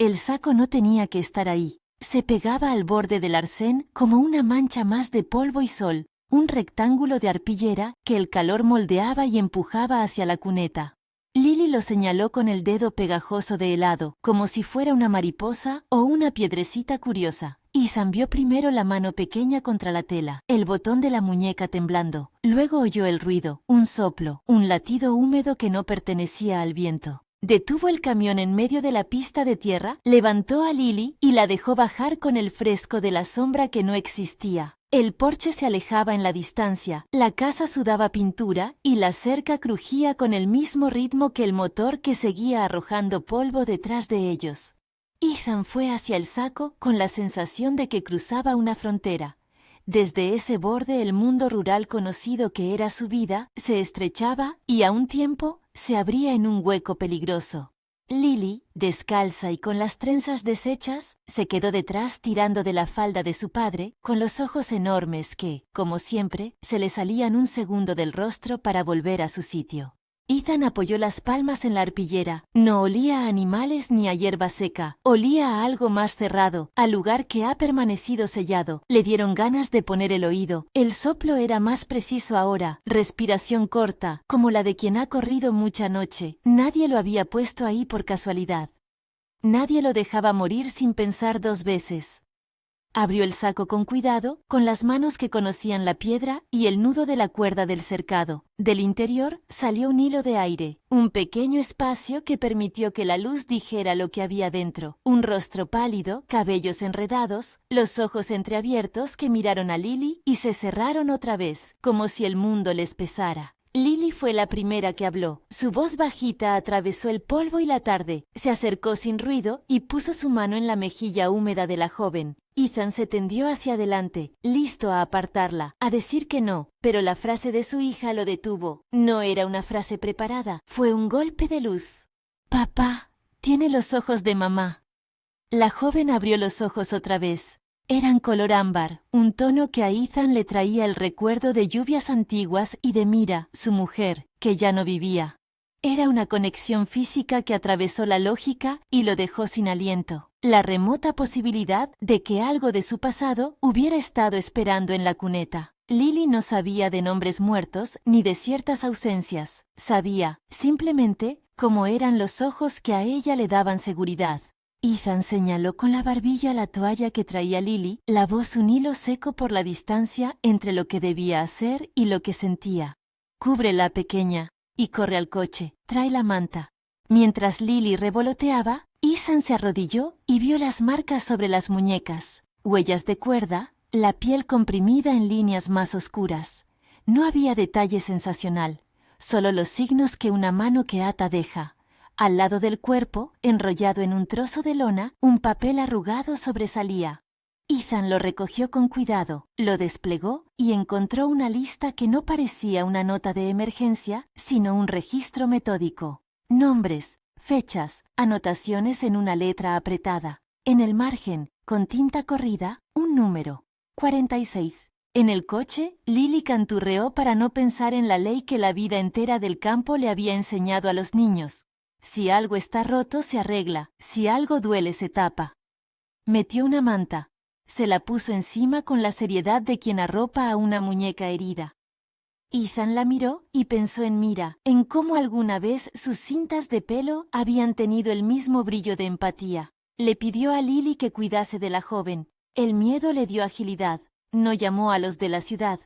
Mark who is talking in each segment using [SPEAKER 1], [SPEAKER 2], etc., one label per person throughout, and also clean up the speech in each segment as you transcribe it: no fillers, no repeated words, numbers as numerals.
[SPEAKER 1] El saco no tenía que estar ahí. Se pegaba al borde del arcén como una mancha más de polvo y sol, un rectángulo de arpillera que el calor moldeaba y empujaba hacia la cuneta. Lily lo señaló con el dedo pegajoso de helado, como si fuera una mariposa o una piedrecita curiosa. Ethan vio primero la mano pequeña contra la tela, el botón de la muñeca temblando. Luego oyó el ruido, un soplo, un latido húmedo que no pertenecía al viento. Detuvo el camión en medio de la pista de tierra, levantó a Lily y la dejó bajar con el fresco de la sombra que no existía. El porche se alejaba en la distancia, la casa sudaba pintura y la cerca crujía con el mismo ritmo que el motor que seguía arrojando polvo detrás de ellos. Ethan fue hacia el saco con la sensación de que cruzaba una frontera. Desde ese borde el mundo rural conocido que era su vida se estrechaba y a un tiempo se abría en un hueco peligroso. Lily, descalza y con las trenzas deshechas, se quedó detrás tirando de la falda de su padre, con los ojos enormes que, como siempre, se le salían un segundo del rostro para volver a su sitio. Ethan apoyó las palmas en la arpillera. No olía a animales ni a hierba seca. Olía a algo más cerrado, al lugar que ha permanecido sellado. Le dieron ganas de poner el oído. El soplo era más preciso ahora, respiración corta, como la de quien ha corrido mucha noche. Nadie lo había puesto ahí por casualidad. Nadie lo dejaba morir sin pensar dos veces. Abrió el saco con cuidado, con las manos que conocían la piedra y el nudo de la cuerda del cercado. Del interior salió un hilo de aire, un pequeño espacio que permitió que la luz dijera lo que había dentro. Un rostro pálido, cabellos enredados, los ojos entreabiertos que miraron a Lily y se cerraron otra vez, como si el mundo les pesara. Lily fue la primera que habló. Su voz bajita atravesó el polvo y la tarde. Se acercó sin ruido y puso su mano en la mejilla húmeda de la joven. Ethan se tendió hacia adelante, listo a apartarla, a decir que no, pero la frase de su hija lo detuvo. No era una frase preparada, fue un golpe de luz. «Papá, tiene los ojos de mamá». La joven abrió los ojos otra vez. Eran color ámbar, un tono que a Ethan le traía el recuerdo de lluvias antiguas y de Mira, su mujer, que ya no vivía. Era una conexión física que atravesó la lógica y lo dejó sin aliento. La remota posibilidad de que algo de su pasado hubiera estado esperando en la cuneta. Lily no sabía de nombres muertos ni de ciertas ausencias. Sabía, simplemente, cómo eran los ojos que a ella le daban seguridad. Ethan señaló con la barbilla la toalla que traía Lily, la voz un hilo seco por la distancia entre lo que debía hacer y lo que sentía. «Cúbrela, pequeña, y corre al coche, trae la manta». Mientras Lily revoloteaba, Ethan se arrodilló y vio las marcas sobre las muñecas, huellas de cuerda, la piel comprimida en líneas más oscuras. No había detalle sensacional, solo los signos que una mano que ata deja. Al lado del cuerpo, enrollado en un trozo de lona, un papel arrugado sobresalía. Ethan lo recogió con cuidado, lo desplegó y encontró una lista que no parecía una nota de emergencia, sino un registro metódico. Nombres, fechas, anotaciones en una letra apretada. En el margen, con tinta corrida, un número. 46. En el coche, Lily canturreó para no pensar en la ley que la vida entera del campo le había enseñado a los niños. Si algo está roto, se arregla. Si algo duele, se tapa. Metió una manta. Se la puso encima con la seriedad de quien arropa a una muñeca herida. Ethan la miró y pensó en Mira, en cómo alguna vez sus cintas de pelo habían tenido el mismo brillo de empatía. Le pidió a Lily que cuidase de la joven. El miedo le dio agilidad. No llamó a los de la ciudad.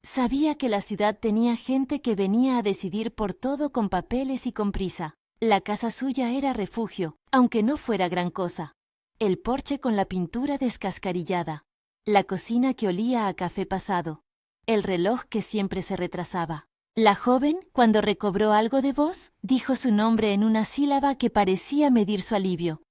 [SPEAKER 1] Sabía que la ciudad tenía gente que venía a decidir por todo con papeles y con prisa. La casa suya era refugio, aunque no fuera gran cosa. El porche con la pintura descascarillada. La cocina que olía a café pasado. El reloj que siempre se retrasaba. La joven, cuando recobró algo de voz, dijo su nombre en una sílaba que parecía medir su alivio.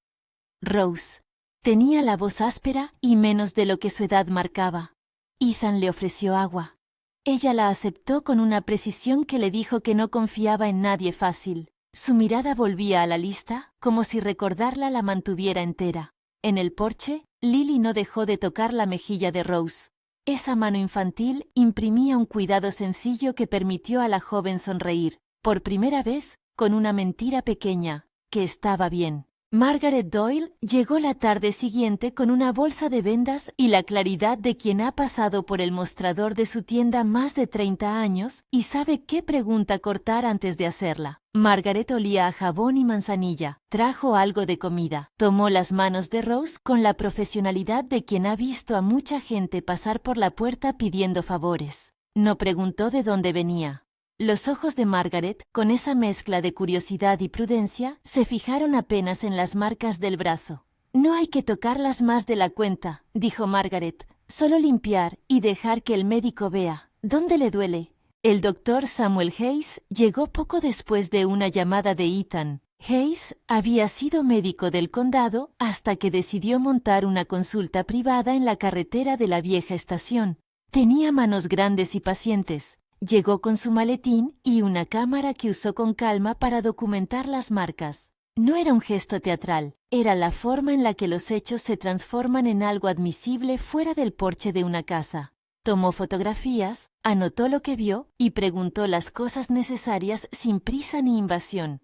[SPEAKER 1] Rose. Tenía la voz áspera y menos de lo que su edad marcaba. Ethan le ofreció agua. Ella la aceptó con una precisión que le dijo que no confiaba en nadie fácil. Su mirada volvía a la lista, como si recordarla la mantuviera entera. En el porche, Lily no dejó de tocar la mejilla de Rose. Esa mano infantil imprimía un cuidado sencillo que permitió a la joven sonreír, por primera vez, con una mentira pequeña, que estaba bien. Margaret Doyle llegó la tarde siguiente con una bolsa de vendas y la claridad de quien ha pasado por el mostrador de su tienda más de 30 años y sabe qué pregunta cortar antes de hacerla. Margaret olía a jabón y manzanilla. Trajo algo de comida. Tomó las manos de Rose con la profesionalidad de quien ha visto a mucha gente pasar por la puerta pidiendo favores. No preguntó de dónde venía. Los ojos de Margaret, con esa mezcla de curiosidad y prudencia, se fijaron apenas en las marcas del brazo. «No hay que tocarlas más de la cuenta», dijo Margaret. «Solo limpiar y dejar que el médico vea. ¿Dónde le duele?» El doctor Samuel Hayes llegó poco después de una llamada de Ethan. Hayes había sido médico del condado hasta que decidió montar una consulta privada en la carretera de la vieja estación. Tenía manos grandes y pacientes. Llegó con su maletín y una cámara que usó con calma para documentar las marcas. No era un gesto teatral, era la forma en la que los hechos se transforman en algo admisible fuera del porche de una casa. Tomó fotografías, anotó lo que vio y preguntó las cosas necesarias sin prisa ni invasión.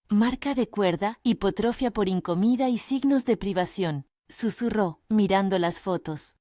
[SPEAKER 1] «Marca de cuerda, hipotrofia por incomida y signos de privación», susurró, mirando las fotos.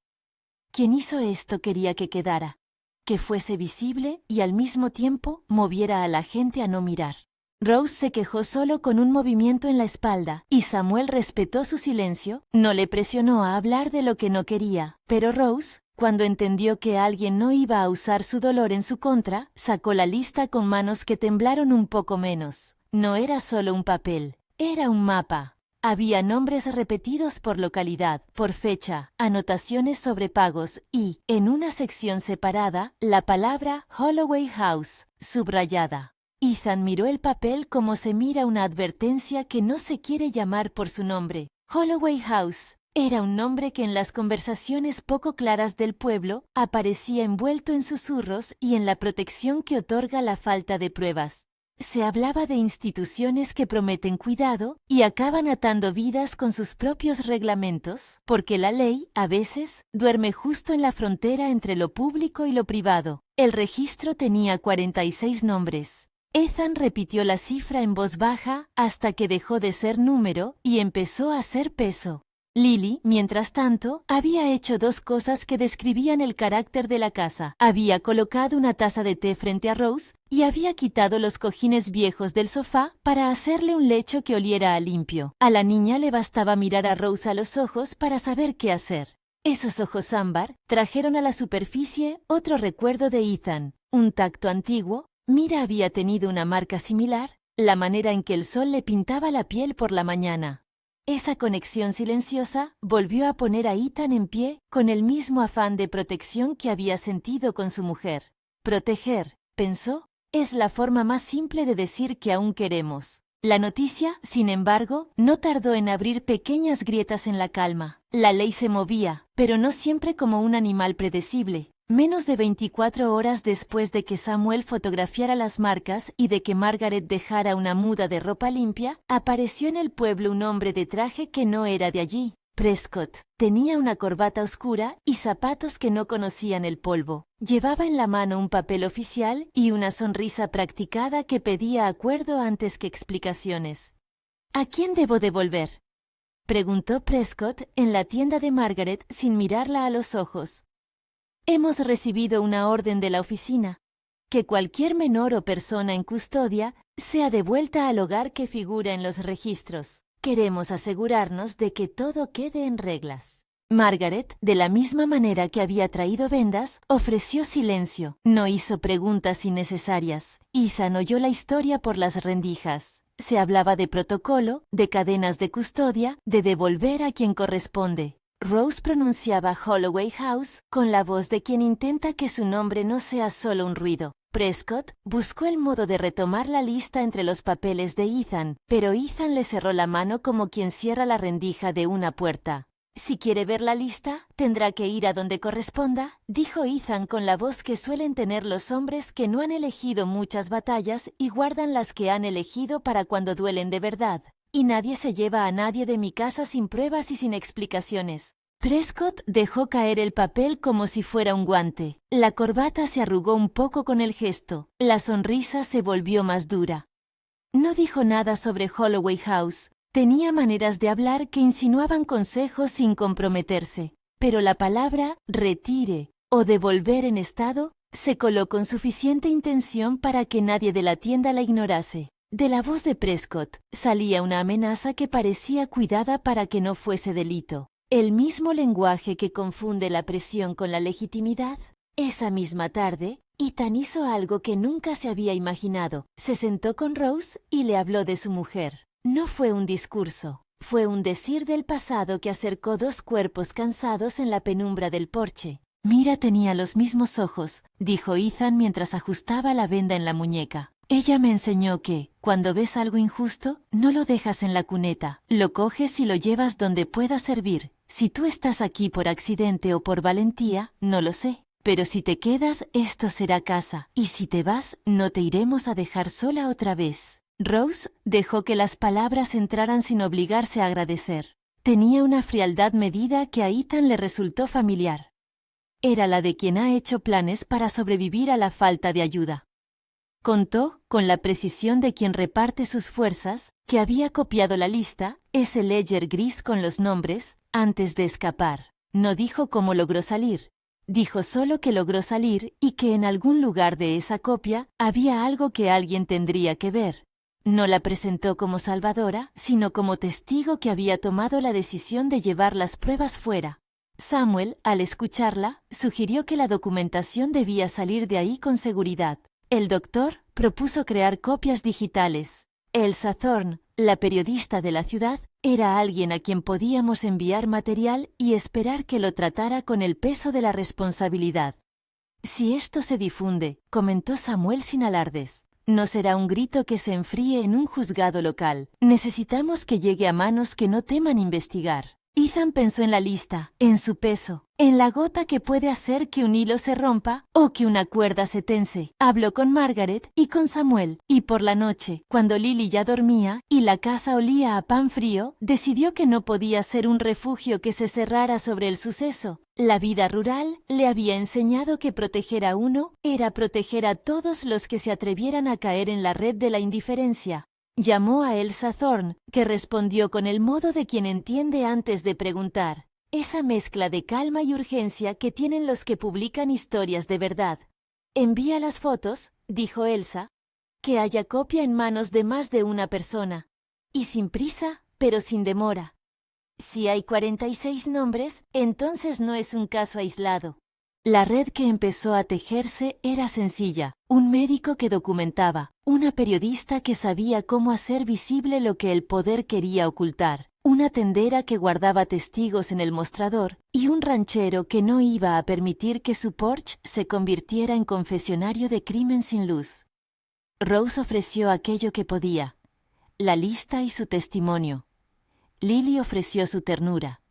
[SPEAKER 1] Quien hizo esto quería que quedara, que fuese visible y al mismo tiempo moviera a la gente a no mirar. Rose se quejó solo con un movimiento en la espalda y Samuel respetó su silencio, no le presionó a hablar de lo que no quería, pero Rose, cuando entendió que alguien no iba a usar su dolor en su contra, sacó la lista con manos que temblaron un poco menos. No era solo un papel, era un mapa. Había nombres repetidos por localidad, por fecha, anotaciones sobre pagos y, en una sección separada, la palabra Holloway House, subrayada. Ethan miró el papel como se mira una advertencia que no se quiere llamar por su nombre. Holloway House era un nombre que en las conversaciones poco claras del pueblo aparecía envuelto en susurros y en la protección que otorga la falta de pruebas. Se hablaba de instituciones que prometen cuidado y acaban atando vidas con sus propios reglamentos, porque la ley, a veces, duerme justo en la frontera entre lo público y lo privado. El registro tenía 46 nombres. Ethan repitió la cifra en voz baja hasta que dejó de ser número y empezó a ser peso. Lily, mientras tanto, había hecho dos cosas que describían el carácter de la casa. Había colocado una taza de té frente a Rose y había quitado los cojines viejos del sofá para hacerle un lecho que oliera a limpio. A la niña le bastaba mirar a Rose a los ojos para saber qué hacer. Esos ojos ámbar trajeron a la superficie otro recuerdo de Ethan, un tacto antiguo. Mira había tenido una marca similar, la manera en que el sol le pintaba la piel por la mañana. Esa conexión silenciosa volvió a poner a Ethan en pie con el mismo afán de protección que había sentido con su mujer. Proteger, pensó, es la forma más simple de decir que aún queremos. La noticia, sin embargo, no tardó en abrir pequeñas grietas en la calma. La ley se movía, pero no siempre como un animal predecible. Menos de 24 horas después de que Samuel fotografiara las marcas y de que Margaret dejara una muda de ropa limpia, apareció en el pueblo un hombre de traje que no era de allí. Prescott tenía una corbata oscura y zapatos que no conocían el polvo. Llevaba en la mano un papel oficial y una sonrisa practicada que pedía acuerdo antes que explicaciones. ¿A quién debo devolver?, preguntó Prescott en la tienda de Margaret sin mirarla a los ojos. Hemos recibido una orden de la oficina, que cualquier menor o persona en custodia sea devuelta al hogar que figura en los registros. Queremos asegurarnos de que todo quede en reglas. Margaret, de la misma manera que había traído vendas, ofreció silencio. No hizo preguntas innecesarias. Ethan oyó la historia por las rendijas. Se hablaba de protocolo, de cadenas de custodia, de devolver a quien corresponde. Rose pronunciaba Holloway House con la voz de quien intenta que su nombre no sea solo un ruido. Prescott buscó el modo de retomar la lista entre los papeles de Ethan, pero Ethan le cerró la mano como quien cierra la rendija de una puerta. Si quiere ver la lista, tendrá que ir a donde corresponda, dijo Ethan con la voz que suelen tener los hombres que no han elegido muchas batallas y guardan las que han elegido para cuando duelen de verdad. Y nadie se lleva a nadie de mi casa sin pruebas y sin explicaciones. Prescott dejó caer el papel como si fuera un guante. La corbata se arrugó un poco con el gesto. La sonrisa se volvió más dura. No dijo nada sobre Holloway House, Tenía maneras de hablar que insinuaban consejos sin comprometerse, pero la palabra retire o devolver en estado se coló con suficiente intención para que nadie de la tienda la ignorase. De la voz de Prescott salía una amenaza que parecía cuidada para que no fuese delito. El mismo lenguaje que confunde la presión con la legitimidad. Esa misma tarde, Ethan hizo algo que nunca se había imaginado. Se sentó con Rose y le habló de su mujer. No fue un discurso, fue un decir del pasado que acercó dos cuerpos cansados en la penumbra del porche. Mira tenía los mismos ojos, dijo Ethan mientras ajustaba la venda en la muñeca. Ella me enseñó que, cuando ves algo injusto, no lo dejas en la cuneta, lo coges y lo llevas donde pueda servir. Si tú estás aquí por accidente o por valentía, no lo sé. Pero si te quedas, esto será casa, y si te vas, no te iremos a dejar sola otra vez. Rose dejó que las palabras entraran sin obligarse a agradecer. Tenía una frialdad medida que a Ethan le resultó familiar. Era la de quien ha hecho planes para sobrevivir a la falta de ayuda. Contó, con la precisión de quien reparte sus fuerzas, que había copiado la lista, ese ledger gris con los nombres, antes de escapar. No dijo cómo logró salir. Dijo solo que logró salir y que en algún lugar de esa copia había algo que alguien tendría que ver. No la presentó como salvadora, sino como testigo que había tomado la decisión de llevar las pruebas fuera. Samuel, al escucharla, sugirió que la documentación debía salir de ahí con seguridad. El doctor propuso crear copias digitales. Elsa Thorne, la periodista de la ciudad, era alguien a quien podíamos enviar material y esperar que lo tratara con el peso de la responsabilidad. Si esto se difunde, comentó Samuel sin alardes, no será un grito que se enfríe en un juzgado local. Necesitamos que llegue a manos que no teman investigar. Ethan pensó en la lista, en su peso, en la gota que puede hacer que un hilo se rompa o que una cuerda se tense. Habló con Margaret y con Samuel, y por la noche, cuando Lily ya dormía y la casa olía a pan frío, decidió que no podía ser un refugio que se cerrara sobre el suceso. La vida rural le había enseñado que proteger a uno era proteger a todos los que se atrevieran a caer en la red de la indiferencia. Llamó a Elsa Thorne, que respondió con el modo de quien entiende antes de preguntar. Esa mezcla de calma y urgencia que tienen los que publican historias de verdad. Envía las fotos, dijo Elsa, que haya copia en manos de más de una persona. Y sin prisa, pero sin demora. Si hay 46 nombres, entonces no es un caso aislado. La red que empezó a tejerse era sencilla, un médico que documentaba, una periodista que sabía cómo hacer visible lo que el poder quería ocultar, una tendera que guardaba testigos en el mostrador y un ranchero que no iba a permitir que su porche se convirtiera en confesionario de crimen sin luz. Rose ofreció aquello que podía, la lista y su testimonio. Lily ofreció su ternura.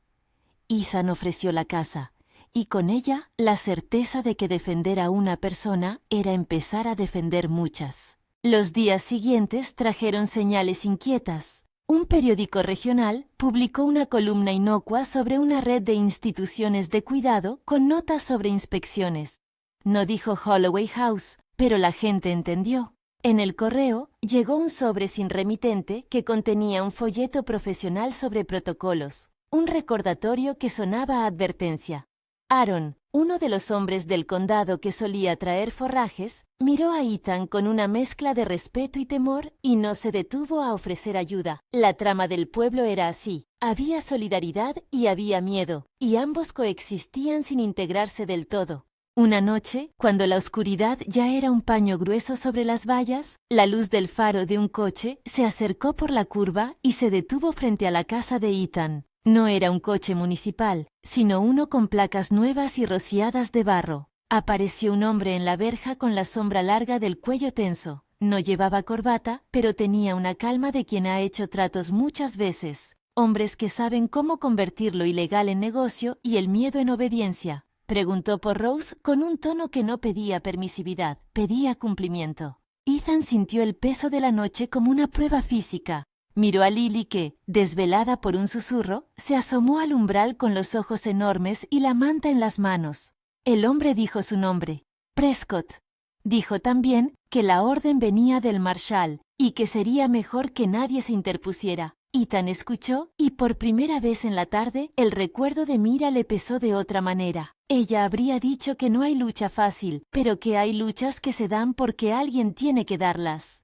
[SPEAKER 1] Ethan ofreció la casa. Y con ella, la certeza de que defender a una persona era empezar a defender muchas. Los días siguientes trajeron señales inquietas. Un periódico regional publicó una columna inocua sobre una red de instituciones de cuidado con notas sobre inspecciones. No dijo Holloway House, pero la gente entendió. En el correo llegó un sobre sin remitente que contenía un folleto profesional sobre protocolos, un recordatorio que sonaba a advertencia. Aaron, uno de los hombres del condado que solía traer forrajes, miró a Ethan con una mezcla de respeto y temor y no se detuvo a ofrecer ayuda. La trama del pueblo era así. Había solidaridad y había miedo, y ambos coexistían sin integrarse del todo. Una noche, cuando la oscuridad ya era un paño grueso sobre las vallas, la luz del faro de un coche se acercó por la curva y se detuvo frente a la casa de Ethan. No era un coche municipal, sino uno con placas nuevas y rociadas de barro. Apareció un hombre en la verja con la sombra larga del cuello tenso. No llevaba corbata, pero tenía una calma de quien ha hecho tratos muchas veces. Hombres que saben cómo convertir lo ilegal en negocio y el miedo en obediencia. Preguntó por Rose con un tono que no pedía permisividad, pedía cumplimiento. Ethan sintió el peso de la noche como una prueba física. Miró a Lily que, desvelada por un susurro, se asomó al umbral con los ojos enormes y la manta en las manos. El hombre dijo su nombre, Prescott. Dijo también que la orden venía del marshal y que sería mejor que nadie se interpusiera. Ethan escuchó, y por primera vez en la tarde, el recuerdo de Mira le pesó de otra manera. Ella habría dicho que no hay lucha fácil, pero que hay luchas que se dan porque alguien tiene que darlas.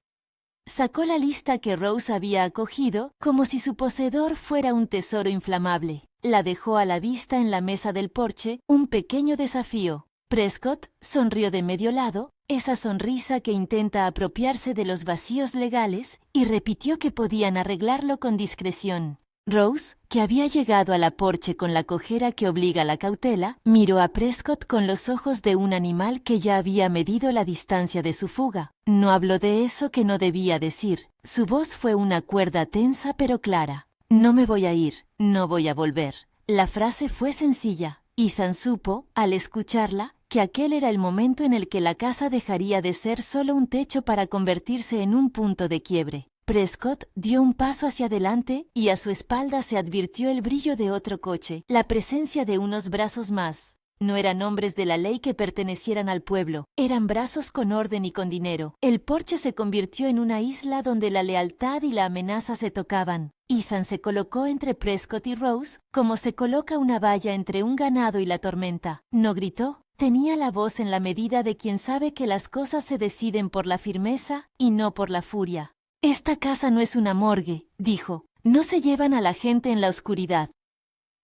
[SPEAKER 1] Sacó la lista que Rose había acogido, como si su poseedor fuera un tesoro inflamable. La dejó a la vista en la mesa del porche, un pequeño desafío. Prescott sonrió de medio lado, esa sonrisa que intenta apropiarse de los vacíos legales, y repitió que podían arreglarlo con discreción. Rose, que había llegado a la porche con la cojera que obliga a la cautela, miró a Prescott con los ojos de un animal que ya había medido la distancia de su fuga. No habló de eso que no debía decir. Su voz fue una cuerda tensa pero clara. No me voy a ir, no voy a volver. La frase fue sencilla. Ethan supo, al escucharla, que aquel era el momento en el que la casa dejaría de ser solo un techo para convertirse en un punto de quiebre. Prescott dio un paso hacia adelante y a su espalda se advirtió el brillo de otro coche, la presencia de unos brazos más. No eran hombres de la ley que pertenecieran al pueblo, eran brazos con orden y con dinero. El porche se convirtió en una isla donde la lealtad y la amenaza se tocaban. Ethan se colocó entre Prescott y Rose, como se coloca una valla entre un ganado y la tormenta. No gritó. Tenía la voz en la medida de quien sabe que las cosas se deciden por la firmeza y no por la furia. «Esta casa no es una morgue», dijo. «No se llevan a la gente en la oscuridad».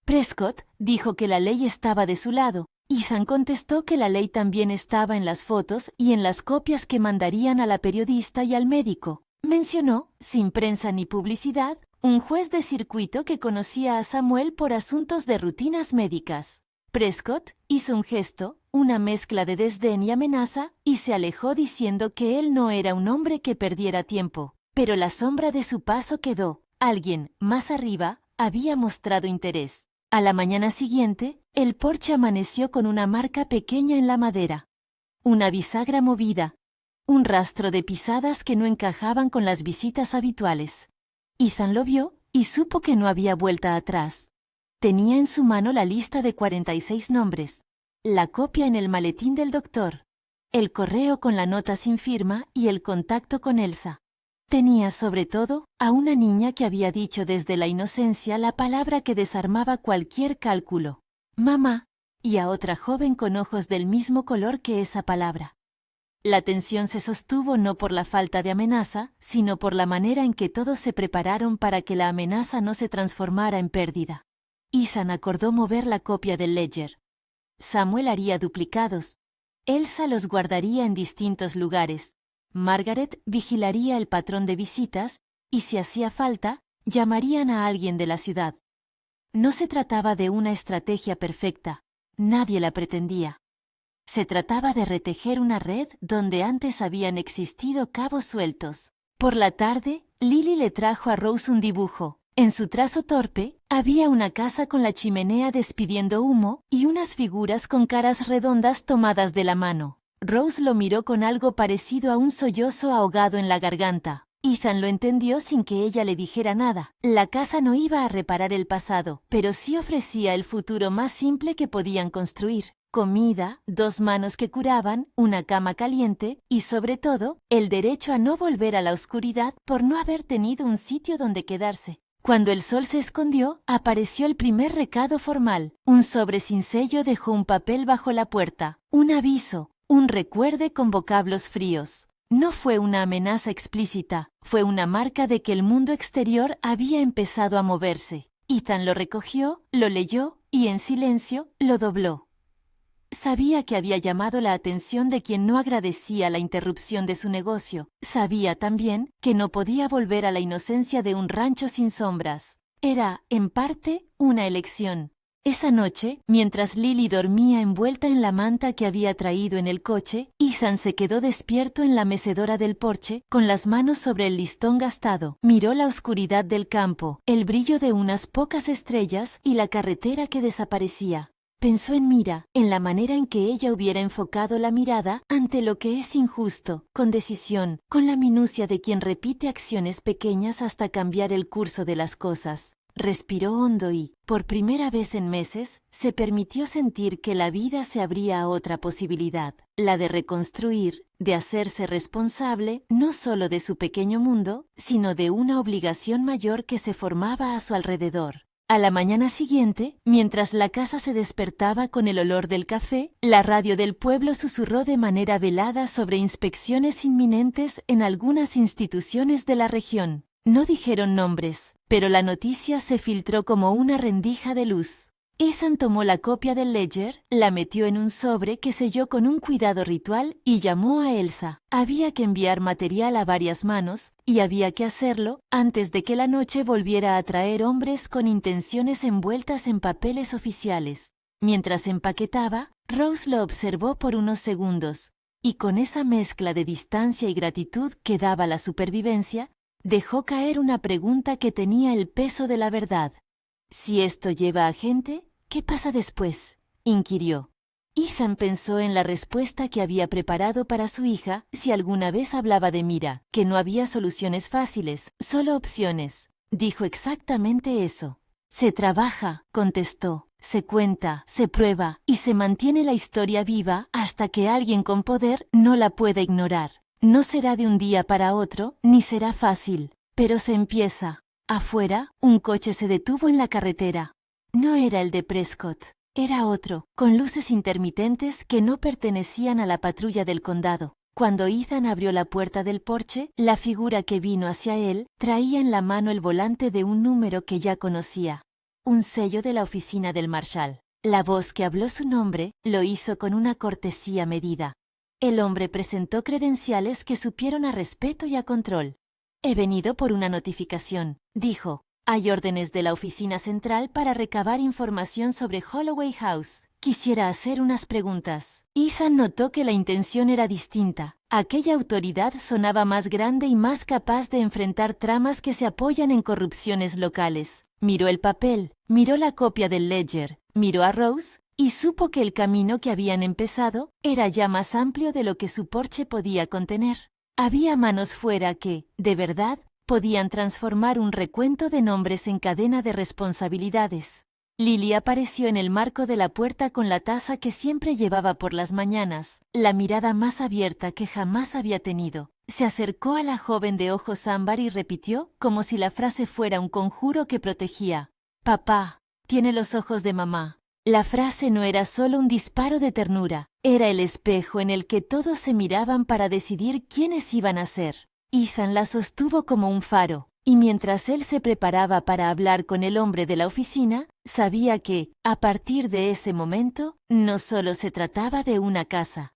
[SPEAKER 1] Prescott dijo que la ley estaba de su lado. Ethan contestó que la ley también estaba en las fotos y en las copias que mandarían a la periodista y al médico. Mencionó, sin prensa ni publicidad, un juez de circuito que conocía a Samuel por asuntos de rutinas médicas. Prescott hizo un gesto, una mezcla de desdén y amenaza, y se alejó diciendo que él no era un hombre que perdiera tiempo. Pero la sombra de su paso quedó. Alguien, más arriba, había mostrado interés. A la mañana siguiente, el porche amaneció con una marca pequeña en la madera. Una bisagra movida. Un rastro de pisadas que no encajaban con las visitas habituales. Ethan lo vio y supo que no había vuelta atrás. Tenía en su mano la lista de 46 nombres, la copia en el maletín del doctor, el correo con la nota sin firma y el contacto con Elsa. Tenía, sobre todo, a una niña que había dicho desde la inocencia la palabra que desarmaba cualquier cálculo, «mamá», y a otra joven con ojos del mismo color que esa palabra. La tensión se sostuvo no por la falta de amenaza, sino por la manera en que todos se prepararon para que la amenaza no se transformara en pérdida. Ethan acordó mover la copia del ledger. Samuel haría duplicados. Elsa los guardaría en distintos lugares. Margaret vigilaría el patrón de visitas y, si hacía falta, llamarían a alguien de la ciudad. No se trataba de una estrategia perfecta. Nadie la pretendía. Se trataba de retejer una red donde antes habían existido cabos sueltos. Por la tarde, Lily le trajo a Rose un dibujo. En su trazo torpe, había una casa con la chimenea despidiendo humo y unas figuras con caras redondas tomadas de la mano. Rose lo miró con algo parecido a un sollozo ahogado en la garganta. Ethan lo entendió sin que ella le dijera nada. La casa no iba a reparar el pasado, pero sí ofrecía el futuro más simple que podían construir. Comida, 2 manos que curaban, una cama caliente y, sobre todo, el derecho a no volver a la oscuridad por no haber tenido un sitio donde quedarse. Cuando el sol se escondió, apareció el primer recado formal. Un sobre sin sello dejó un papel bajo la puerta. Un aviso, un recuerde con vocablos fríos. No fue una amenaza explícita, fue una marca de que el mundo exterior había empezado a moverse. Ethan lo recogió, lo leyó y, en silencio, lo dobló. Sabía que había llamado la atención de quien no agradecía la interrupción de su negocio. Sabía también que no podía volver a la inocencia de un rancho sin sombras. Era, en parte, una elección. Esa noche, mientras Lily dormía envuelta en la manta que había traído en el coche, Ethan se quedó despierto en la mecedora del porche, con las manos sobre el listón gastado. Miró la oscuridad del campo, el brillo de unas pocas estrellas y la carretera que desaparecía. Pensó en Mira, en la manera en que ella hubiera enfocado la mirada ante lo que es injusto, con decisión, con la minucia de quien repite acciones pequeñas hasta cambiar el curso de las cosas. Respiró hondo y, por primera vez en meses, se permitió sentir que la vida se abría a otra posibilidad, la de reconstruir, de hacerse responsable no solo de su pequeño mundo, sino de una obligación mayor que se formaba a su alrededor. A la mañana siguiente, mientras la casa se despertaba con el olor del café, la radio del pueblo susurró de manera velada sobre inspecciones inminentes en algunas instituciones de la región. No dijeron nombres, pero la noticia se filtró como una rendija de luz. Ethan tomó la copia del Ledger, la metió en un sobre que selló con un cuidado ritual y llamó a Elsa. Había que enviar material a varias manos, y había que hacerlo antes de que la noche volviera a traer hombres con intenciones envueltas en papeles oficiales. Mientras empaquetaba, Rose lo observó por unos segundos, y con esa mezcla de distancia y gratitud que daba la supervivencia, dejó caer una pregunta que tenía el peso de la verdad. «Si esto lleva a gente, ¿qué pasa después?», inquirió. Ethan pensó en la respuesta que había preparado para su hija si alguna vez hablaba de Mira, que no había soluciones fáciles, solo opciones. Dijo exactamente eso. «Se trabaja», contestó, «se cuenta, se prueba y se mantiene la historia viva hasta que alguien con poder no la pueda ignorar. No será de un día para otro, ni será fácil, pero se empieza». Afuera, un coche se detuvo en la carretera. No era el de Prescott, era otro, con luces intermitentes que no pertenecían a la patrulla del condado. Cuando Ethan abrió la puerta del porche, la figura que vino hacia él traía en la mano el volante de un número que ya conocía. Un sello de la oficina del marshal. La voz que habló su nombre lo hizo con una cortesía medida. El hombre presentó credenciales que supieron a respeto y a control. «He venido por una notificación», dijo. «Hay órdenes de la oficina central para recabar información sobre Holloway House. Quisiera hacer unas preguntas». Ethan notó que la intención era distinta. Aquella autoridad sonaba más grande y más capaz de enfrentar tramas que se apoyan en corrupciones locales. Miró el papel, miró la copia del Ledger, miró a Rose y supo que el camino que habían empezado era ya más amplio de lo que su porche podía contener. Había manos fuera que, de verdad, podían transformar un recuento de nombres en cadena de responsabilidades. Lily apareció en el marco de la puerta con la taza que siempre llevaba por las mañanas, la mirada más abierta que jamás había tenido. Se acercó a la joven de ojos ámbar y repitió, como si la frase fuera un conjuro que protegía: «Papá, tiene los ojos de mamá». La frase no era solo un disparo de ternura, era el espejo en el que todos se miraban para decidir quiénes iban a ser. Ethan la sostuvo como un faro, y mientras él se preparaba para hablar con el hombre de la oficina, sabía que, a partir de ese momento, no solo se trataba de una casa.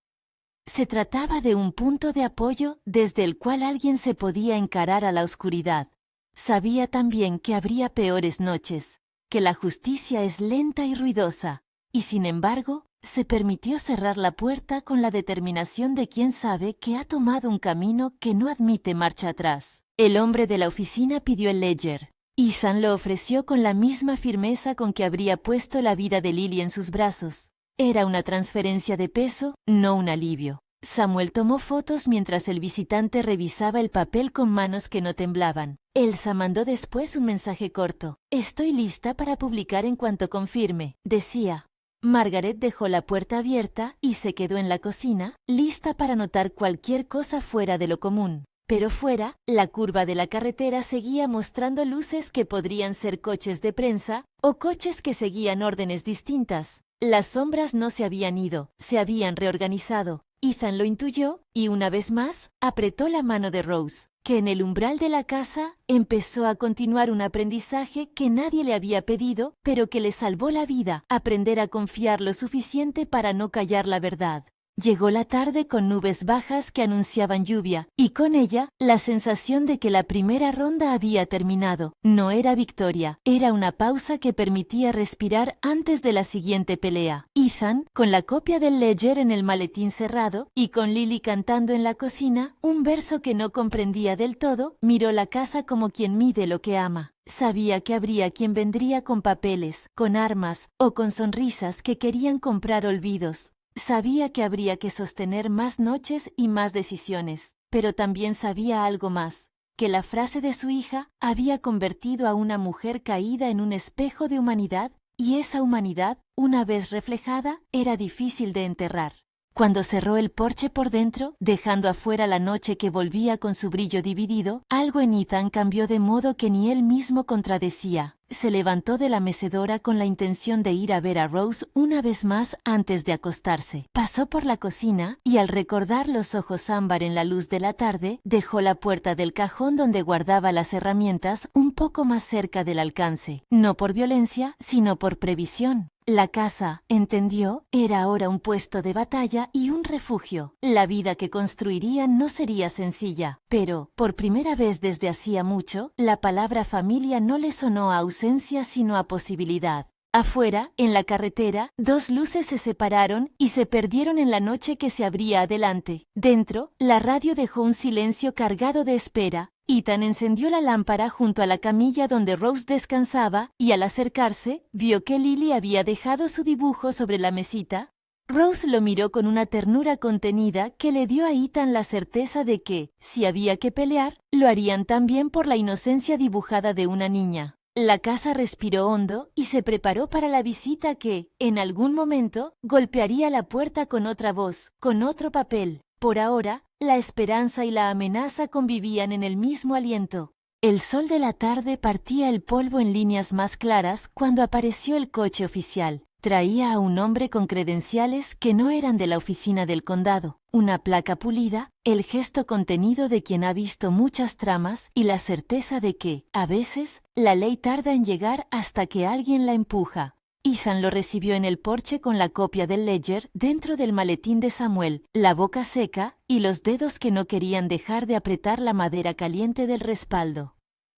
[SPEAKER 1] Se trataba de un punto de apoyo desde el cual alguien se podía encarar a la oscuridad. Sabía también que habría peores noches, que la justicia es lenta y ruidosa, y sin embargo, se permitió cerrar la puerta con la determinación de quien sabe que ha tomado un camino que no admite marcha atrás. El hombre de la oficina pidió el Ledger. Ethan lo ofreció con la misma firmeza con que habría puesto la vida de Lily en sus brazos. Era una transferencia de peso, no un alivio. Samuel tomó fotos mientras el visitante revisaba el papel con manos que no temblaban. Elsa mandó después un mensaje corto. «Estoy lista para publicar en cuanto confirme», decía. Margaret dejó la puerta abierta y se quedó en la cocina, lista para notar cualquier cosa fuera de lo común. Pero fuera, la curva de la carretera seguía mostrando luces que podrían ser coches de prensa o coches que seguían órdenes distintas. Las sombras no se habían ido, se habían reorganizado. Ethan lo intuyó y una vez más apretó la mano de Rose, que en el umbral de la casa empezó a continuar un aprendizaje que nadie le había pedido, pero que le salvó la vida: aprender a confiar lo suficiente para no callar la verdad. Llegó la tarde con nubes bajas que anunciaban lluvia, y con ella la sensación de que la primera ronda había terminado. No era victoria, era una pausa que permitía respirar antes de la siguiente pelea. Ethan, con la copia del Ledger en el maletín cerrado, y con Lily cantando en la cocina un verso que no comprendía del todo, miró la casa como quien mide lo que ama. Sabía que habría quien vendría con papeles, con armas o con sonrisas que querían comprar olvidos. Sabía que habría que sostener más noches y más decisiones, pero también sabía algo más, que la frase de su hija había convertido a una mujer caída en un espejo de humanidad, y esa humanidad, una vez reflejada, era difícil de enterrar. Cuando cerró el porche por dentro, dejando afuera la noche que volvía con su brillo dividido, algo en Ethan cambió de modo que ni él mismo contradecía. Se levantó de la mecedora con la intención de ir a ver a Rose una vez más antes de acostarse. Pasó por la cocina y, al recordar los ojos ámbar en la luz de la tarde, dejó la puerta del cajón donde guardaba las herramientas un poco más cerca del alcance, no por violencia, sino por previsión. La casa, entendió, era ahora un puesto de batalla y un refugio. La vida que construirían no sería sencilla, pero, por primera vez desde hacía mucho, la palabra familia no le sonó a ausencia sino a posibilidad. Afuera, en la carretera, dos luces se separaron y se perdieron en la noche que se abría adelante. Dentro, la radio dejó un silencio cargado de espera. Ethan encendió la lámpara junto a la camilla donde Rose descansaba y, al acercarse, vio que Lily había dejado su dibujo sobre la mesita. Rose lo miró con una ternura contenida que le dio a Ethan la certeza de que, si había que pelear, lo harían también por la inocencia dibujada de una niña. La casa respiró hondo y se preparó para la visita que, en algún momento, golpearía la puerta con otra voz, con otro papel. Por ahora, la esperanza y la amenaza convivían en el mismo aliento. El sol de la tarde partía el polvo en líneas más claras cuando apareció el coche oficial. Traía a un hombre con credenciales que no eran de la oficina del condado, una placa pulida, el gesto contenido de quien ha visto muchas tramas y la certeza de que, a veces, la ley tarda en llegar hasta que alguien la empuja. Ethan lo recibió en el porche con la copia del Ledger dentro del maletín de Samuel, la boca seca y los dedos que no querían dejar de apretar la madera caliente del respaldo.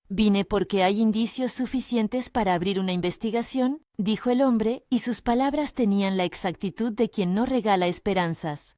[SPEAKER 1] «Vine porque hay indicios suficientes para abrir una investigación», dijo el hombre, y sus palabras tenían la exactitud de quien no regala esperanzas.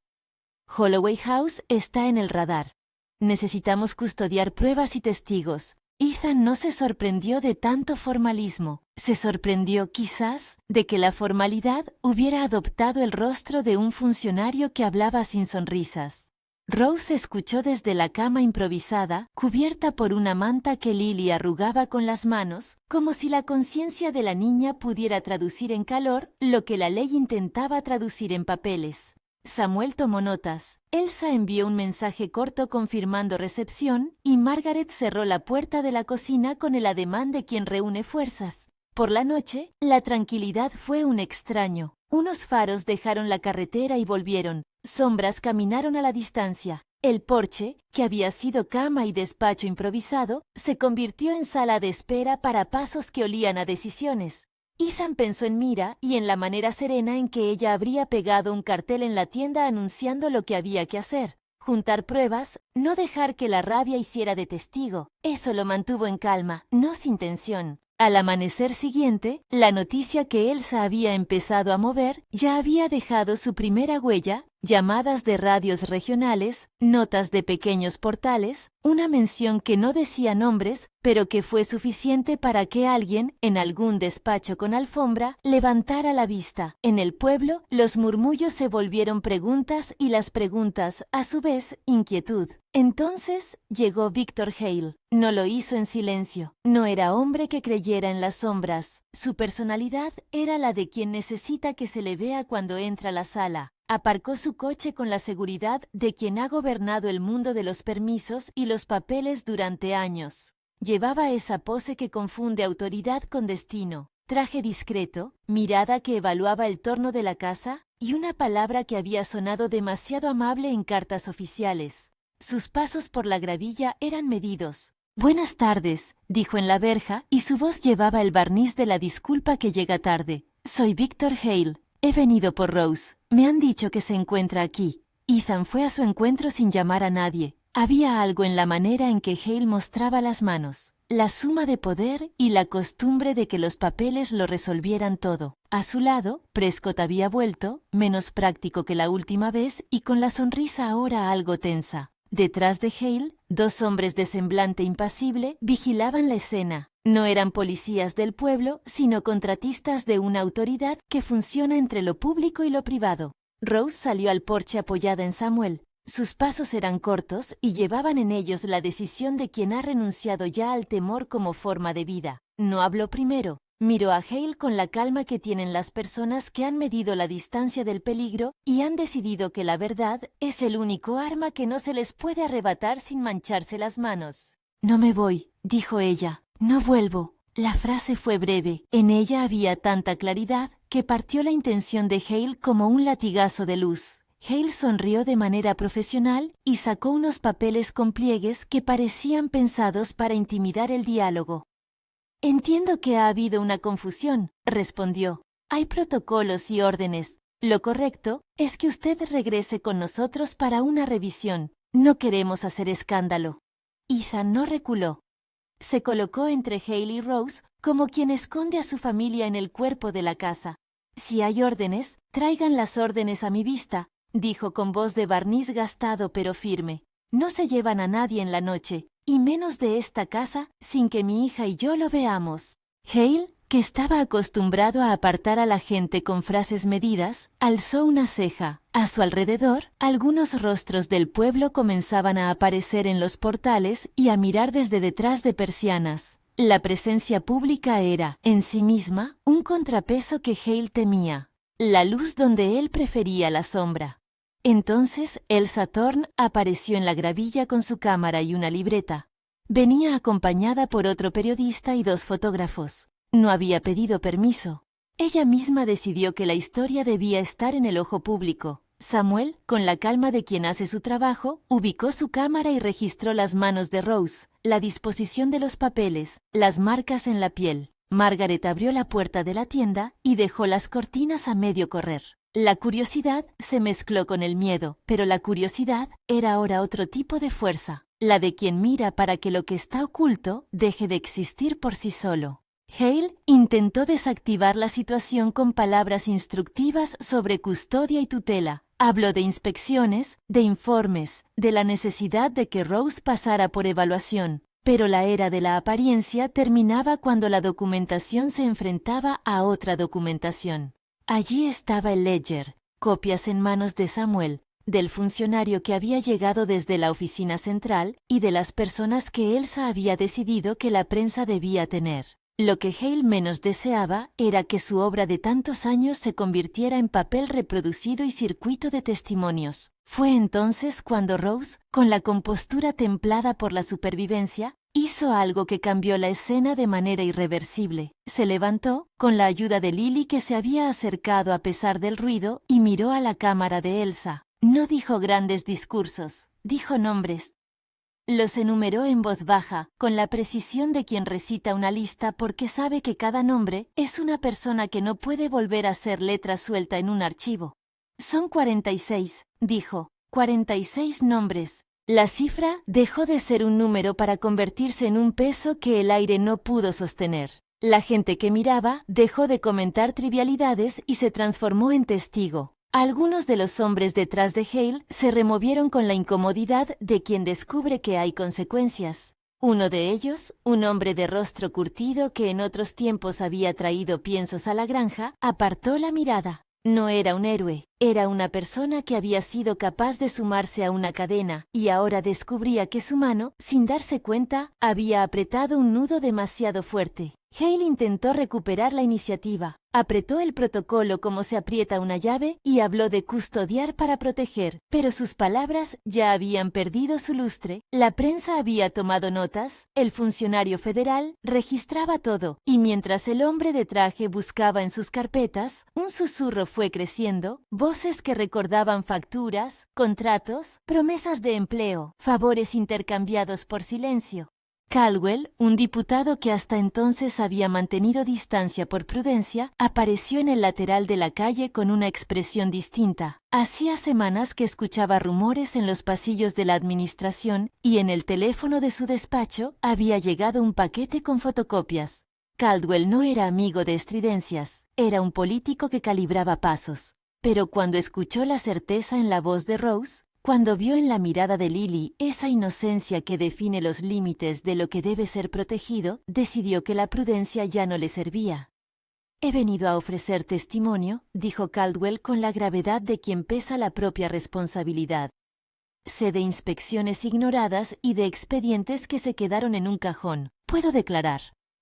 [SPEAKER 1] «Holloway House está en el radar. Necesitamos custodiar pruebas y testigos». Ethan no se sorprendió de tanto formalismo. Se sorprendió, quizás, de que la formalidad hubiera adoptado el rostro de un funcionario que hablaba sin sonrisas. Rose escuchó desde la cama improvisada, cubierta por una manta que Lily arrugaba con las manos, como si la conciencia de la niña pudiera traducir en calor lo que la ley intentaba traducir en papeles. Samuel tomó notas. Elsa envió un mensaje corto confirmando recepción y Margaret cerró la puerta de la cocina con el ademán de quien reúne fuerzas. Por la noche, la tranquilidad fue un extraño. Unos faros dejaron la carretera y volvieron. Sombras caminaron a la distancia. El porche, que había sido cama y despacho improvisado, se convirtió en sala de espera para pasos que olían a decisiones. Ethan pensó en Mira y en la manera serena en que ella habría pegado un cartel en la tienda anunciando lo que había que hacer. Juntar pruebas, no dejar que la rabia hiciera de testigo. Eso lo mantuvo en calma, no sin tensión. Al amanecer siguiente, la noticia que Elsa había empezado a mover ya había dejado su primera huella, llamadas de radios regionales, notas de pequeños portales, una mención que no decía nombres, pero que fue suficiente para que alguien, en algún despacho con alfombra, levantara la vista. En el pueblo, los murmullos se volvieron preguntas y las preguntas, a su vez, inquietud. Entonces llegó Victor Hale. No lo hizo en silencio. No era hombre que creyera en las sombras. Su personalidad era la de quien necesita que se le vea cuando entra a la sala. Aparcó su coche con la seguridad de quien ha gobernado el mundo de los permisos y los papeles durante años. Llevaba esa pose que confunde autoridad con destino. Traje discreto, mirada que evaluaba el torno de la casa y una palabra que había sonado demasiado amable en cartas oficiales. Sus pasos por la gravilla eran medidos. «Buenas tardes», dijo en la verja, y su voz llevaba el barniz de la disculpa que llega tarde. «Soy Victor Hale. He venido por Rose. Me han dicho que se encuentra aquí». Ethan fue a su encuentro sin llamar a nadie. Había algo en la manera en que Hale mostraba las manos. La suma de poder y la costumbre de que los papeles lo resolvieran todo. A su lado, Prescott había vuelto, menos práctico que la última vez y con la sonrisa ahora algo tensa. Detrás de Hale, dos hombres de semblante impasible vigilaban la escena. No eran policías del pueblo, sino contratistas de una autoridad que funciona entre lo público y lo privado. Rose salió al porche apoyada en Samuel. Sus pasos eran cortos y llevaban en ellos la decisión de quien ha renunciado ya al temor como forma de vida. No habló primero. Miró a Hale con la calma que tienen las personas que han medido la distancia del peligro y han decidido que la verdad es el único arma que no se les puede arrebatar sin mancharse las manos. «No me voy», dijo ella. «No vuelvo». La frase fue breve. En ella había tanta claridad que partió la intención de Hale como un latigazo de luz. Hale sonrió de manera profesional y sacó unos papeles con pliegues que parecían pensados para intimidar el diálogo. «Entiendo que ha habido una confusión», respondió. «Hay protocolos y órdenes. Lo correcto es que usted regrese con nosotros para una revisión. No queremos hacer escándalo». Ethan no reculó. Se colocó entre Hale y Rose como quien esconde a su familia en el cuerpo de la casa. «Si hay órdenes, traigan las órdenes a mi vista», dijo con voz de barniz gastado pero firme. «No se llevan a nadie en la noche, y menos de esta casa, sin que mi hija y yo lo veamos». Hale, que estaba acostumbrado a apartar a la gente con frases medidas, alzó una ceja. A su alrededor, algunos rostros del pueblo comenzaban a aparecer en los portales y a mirar desde detrás de persianas. La presencia pública era, en sí misma, un contrapeso que Hale temía. La luz donde él prefería la sombra. Entonces, Elsa Thorne apareció en la gravilla con su cámara y una libreta. Venía acompañada por otro periodista y 2 fotógrafos. No había pedido permiso. Ella misma decidió que la historia debía estar en el ojo público. Samuel, con la calma de quien hace su trabajo, ubicó su cámara y registró las manos de Rose, la disposición de los papeles, las marcas en la piel. Margaret abrió la puerta de la tienda y dejó las cortinas a medio correr. La curiosidad se mezcló con el miedo, pero la curiosidad era ahora otro tipo de fuerza, la de quien mira para que lo que está oculto deje de existir por sí solo. Hale intentó desactivar la situación con palabras instructivas sobre custodia y tutela. Habló de inspecciones, de informes, de la necesidad de que Rose pasara por evaluación. Pero la era de la apariencia terminaba cuando la documentación se enfrentaba a otra documentación. Allí estaba el ledger, copias en manos de Samuel, del funcionario que había llegado desde la oficina central y de las personas que Elsa había decidido que la prensa debía tener. Lo que Hale menos deseaba era que su obra de tantos años se convirtiera en papel reproducido y circuito de testimonios. Fue entonces cuando Rose, con la compostura templada por la supervivencia, hizo algo que cambió la escena de manera irreversible. Se levantó, con la ayuda de Lily que se había acercado a pesar del ruido, y miró a la cámara de Elsa. No dijo grandes discursos, dijo nombres. Los enumeró en voz baja, con la precisión de quien recita una lista porque sabe que cada nombre es una persona que no puede volver a ser letra suelta en un archivo. «Son 46», dijo, 46 nombres. La cifra dejó de ser un número para convertirse en un peso que el aire no pudo sostener. La gente que miraba dejó de comentar trivialidades y se transformó en testigo. Algunos de los hombres detrás de Hale se removieron con la incomodidad de quien descubre que hay consecuencias. Uno de ellos, un hombre de rostro curtido que en otros tiempos había traído piensos a la granja, apartó la mirada. No era un héroe, era una persona que había sido capaz de sumarse a una cadena y ahora descubría que su mano, sin darse cuenta, había apretado un nudo demasiado fuerte. Hale intentó recuperar la iniciativa, apretó el protocolo como se aprieta una llave y habló de custodiar para proteger, pero sus palabras ya habían perdido su lustre. La prensa había tomado notas, el funcionario federal registraba todo, y mientras el hombre de traje buscaba en sus carpetas, un susurro fue creciendo, voces que recordaban facturas, contratos, promesas de empleo, favores intercambiados por silencio. Caldwell, un diputado que hasta entonces había mantenido distancia por prudencia, apareció en el lateral de la calle con una expresión distinta. Hacía semanas que escuchaba rumores en los pasillos de la administración y en el teléfono de su despacho había llegado un paquete con fotocopias. Caldwell no era amigo de estridencias, era un político que calibraba pasos. Pero cuando escuchó la certeza en la voz de Rose, cuando vio en la mirada de Lily esa inocencia que define los límites de lo que debe ser protegido, decidió que la prudencia ya no le servía. «He venido a ofrecer testimonio», dijo Caldwell con la gravedad de quien pesa la propia responsabilidad. Sé de inspecciones ignoradas y de expedientes que se quedaron en un cajón. Puedo declarar.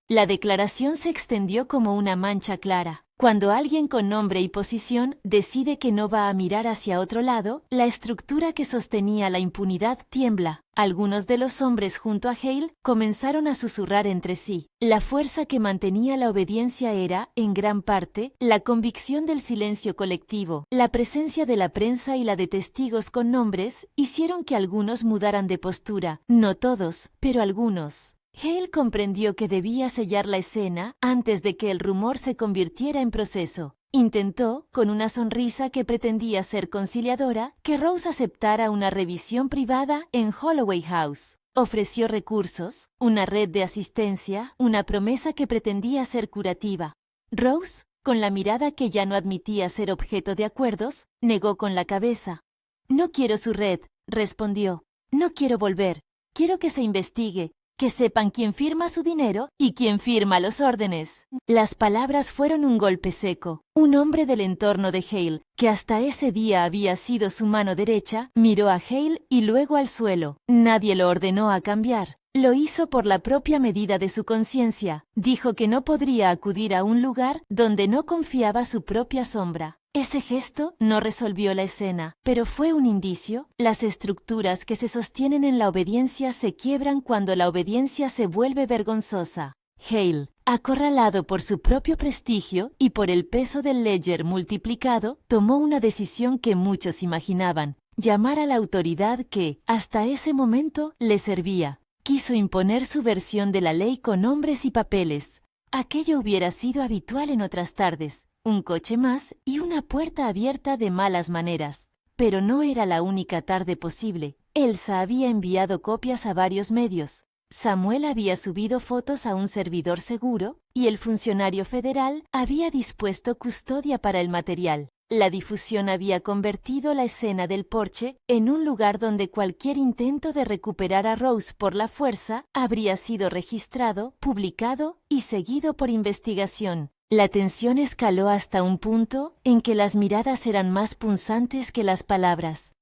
[SPEAKER 1] La declaración se extendió como una mancha clara. Cuando alguien con nombre y posición decide que no va a mirar hacia otro lado, la estructura que sostenía la impunidad tiembla. Algunos de los hombres junto a Hale comenzaron a susurrar entre sí. La fuerza que mantenía la obediencia era, en gran parte, la convicción del silencio colectivo. La presencia de la prensa y la de testigos con nombres hicieron que algunos mudaran de postura. No todos, pero algunos. Hale comprendió que debía sellar la escena antes de que el rumor se convirtiera en proceso. Intentó, con una sonrisa que pretendía ser conciliadora, que Rose aceptara una revisión privada en Holloway House. Ofreció recursos, una red de asistencia, una promesa que pretendía ser curativa. Rose, con la mirada que ya no admitía ser objeto de acuerdos, negó con la cabeza. «No quiero su red», respondió. «No quiero volver. Quiero que se investigue. Que sepan quién firma su dinero y quién firma los órdenes». Las palabras fueron un golpe seco. Un hombre del entorno de Hale, que hasta ese día había sido su mano derecha, miró a Hale y luego al suelo. Nadie lo ordenó a cambiar. Lo hizo por la propia medida de su conciencia. Dijo que no podría acudir a un lugar donde no confiaba su propia sombra. Ese gesto no resolvió la escena, pero fue un indicio. Las estructuras que se sostienen en la obediencia se quiebran cuando la obediencia se vuelve vergonzosa. Hale, acorralado por su propio prestigio y por el peso del Ledger multiplicado, tomó una decisión que muchos imaginaban: llamar a la autoridad que, hasta ese momento, le servía. Quiso imponer su versión de la ley con nombres y papeles. Aquello hubiera sido habitual en otras tardes. Un coche más y una puerta abierta de malas maneras. Pero no era la única tarde posible. Elsa había enviado copias a varios medios. Samuel había subido fotos a un servidor seguro y el funcionario federal había dispuesto custodia para el material. La difusión había convertido la escena del porche en un lugar donde cualquier intento de recuperar a Rose por la fuerza habría sido registrado, publicado y seguido por investigación. La tensión escaló hasta un punto en que las miradas eran más punzantes que las palabras.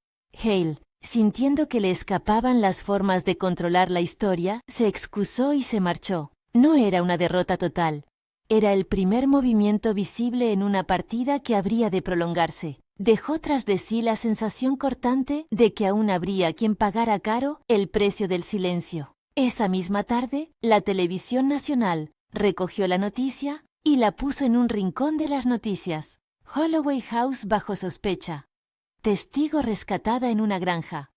[SPEAKER 1] Hale, sintiendo que le escapaban las formas de controlar la historia, se excusó y se marchó. No era una derrota total. Era el primer movimiento visible en una partida que habría de prolongarse. Dejó tras de sí la sensación cortante de que aún habría quien pagara caro el precio del silencio. Esa misma tarde, la televisión nacional recogió la noticia y la puso en un rincón de las noticias. Holloway House bajo sospecha. Testigo rescatada en una granja.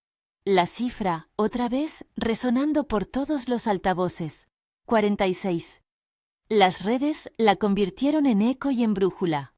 [SPEAKER 1] La cifra, otra vez, resonando por todos los altavoces. 46. Las redes la convirtieron en eco y en brújula.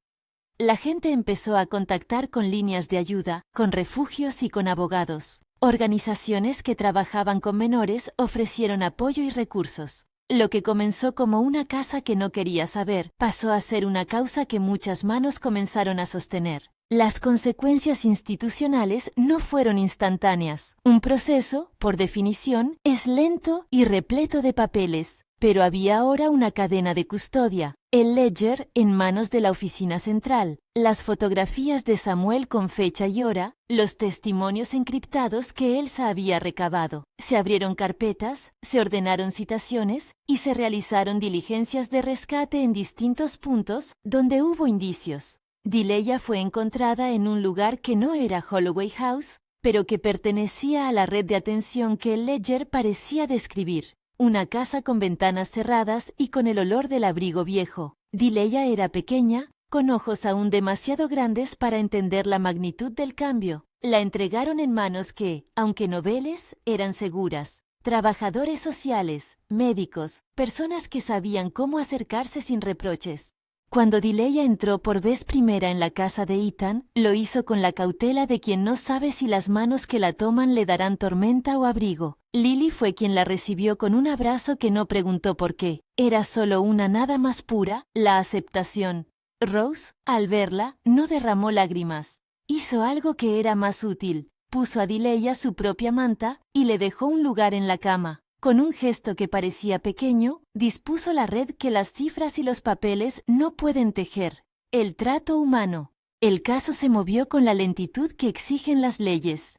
[SPEAKER 1] La gente empezó a contactar con líneas de ayuda, con refugios y con abogados. Organizaciones que trabajaban con menores ofrecieron apoyo y recursos. Lo que comenzó como una casa que no quería saber, pasó a ser una causa que muchas manos comenzaron a sostener. Las consecuencias institucionales no fueron instantáneas. Un proceso, por definición, es lento y repleto de papeles. Pero había ahora una cadena de custodia, el Ledger en manos de la oficina central, las fotografías de Samuel con fecha y hora, los testimonios encriptados que Elsa había recabado. Se abrieron carpetas, se ordenaron citaciones y se realizaron diligencias de rescate en distintos puntos donde hubo indicios. Dileya fue encontrada en un lugar que no era Holloway House, pero que pertenecía a la red de atención que el Ledger parecía describir. Una casa con ventanas cerradas y con el olor del abrigo viejo. Dileya era pequeña, con ojos aún demasiado grandes para entender la magnitud del cambio. La entregaron en manos que, aunque noveles, eran seguras. Trabajadores sociales, médicos, personas que sabían cómo acercarse sin reproches. Cuando Dileya entró por vez primera en la casa de Ethan, lo hizo con la cautela de quien no sabe si las manos que la toman le darán tormenta o abrigo. Lily fue quien la recibió con un abrazo que no preguntó por qué. Era solo una nada más pura, la aceptación. Rose, al verla, no derramó lágrimas. Hizo algo que era más útil. Puso a Dileya su propia manta y le dejó un lugar en la cama. Con un gesto que parecía pequeño, dispuso la red que las cifras y los papeles no pueden tejer. El trato humano. El caso se movió con la lentitud que exigen las leyes.